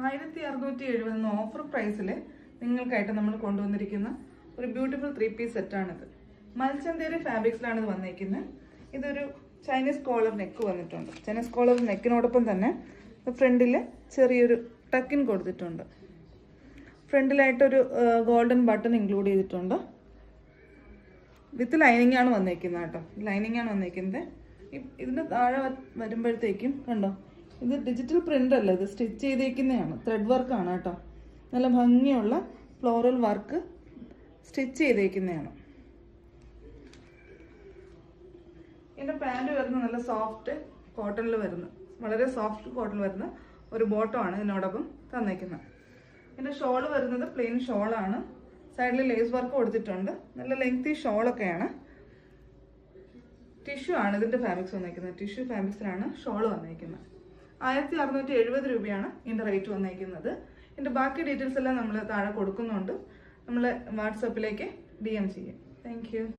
1670 offer പ്രൈസിൽ നിങ്ങൾക്കായിട്ട് നമ്മൾ കൊണ്ടുവന്നിരിക്കുന്ന ഒരു ബ്യൂട്ടിഫുൾ 3-പീസ് സെറ്റാണിത്. മൽച്ചന്തേരി ഫാബ്രിക്സിലാണ് ഇത് വന്നിരിക്കുന്നത്. ഇതൊരു ചൈനീസ് കോളർ നെക്ക് വന്നിട്ടുണ്ട്. ചൈനീസ് കോളർ നെക്കിനോടൊപ്പം തന്നെ ഫ്രണ്ടിൽ ചെറിയൊരു ടക്കിൻ കൊടുത്തിട്ടുണ്ട്. ഫ്രണ്ടിലായിട്ടൊരു ഗോൾഡൻ ബട്ടൺ ഇൻക്ലൂഡ് ചെയ്തിട്ടുണ്ട്. വിത്ത് ലൈനിങ് ആണ് വന്നിരിക്കുന്നത് കേട്ടോ. ലൈനിങ് ആണ് വന്നിരിക്കുന്നത്. ഇതിൻ്റെ താഴെ വരുമ്പോഴത്തേക്കും കണ്ടോ, ഇത് ഡിജിറ്റൽ പ്രിൻ്റ് അല്ല, ഇത് സ്റ്റിച്ച് ചെയ്തേക്കുന്നതാണ്. ത്രെഡ് വർക്കാണ് കേട്ടോ. നല്ല ഭംഗിയുള്ള ഫ്ലോറൽ വർക്ക് സ്റ്റിച്ച് ചെയ്തേക്കുന്നതാണ്. ഇതിൻ്റെ പാൻറ് വരുന്നത് നല്ല സോഫ്റ്റ് കോട്ടണിൽ വരുന്ന, വളരെ സോഫ്റ്റ് കോട്ടണിൽ വരുന്ന ഒരു ബോട്ടമാണ് ഇതിനോടൊപ്പം തന്നേക്കുന്നത്. ഇതിൻ്റെ ഷോൾ വരുന്നത് പ്ലെയിൻ ഷോളാണ്. സൈഡിൽ ലേസ് വർക്ക് കൊടുത്തിട്ടുണ്ട്. നല്ല ലെങ്തി ഷോളൊക്കെയാണ്. ടിഷ്യൂ ആണ് ഇതിൻ്റെ ഫാബ്രിക്സ് വന്നിരിക്കുന്നത്. ടിഷ്യൂ ഫാബ്രിക്സിലാണ് ഷോൾ വന്നിരിക്കുന്നത്. 1670 രൂപയാണ് ഇതിൻ്റെ റേറ്റ് വന്നിരിക്കുന്നത്. ഇതിൻ്റെ ബാക്കി ഡീറ്റെയിൽസ് എല്ലാം നമ്മൾ താഴെ കൊടുക്കുന്നുണ്ട്. നമ്മൾ വാട്സപ്പിലേക്ക് DM ചെയ്യും. Thank you.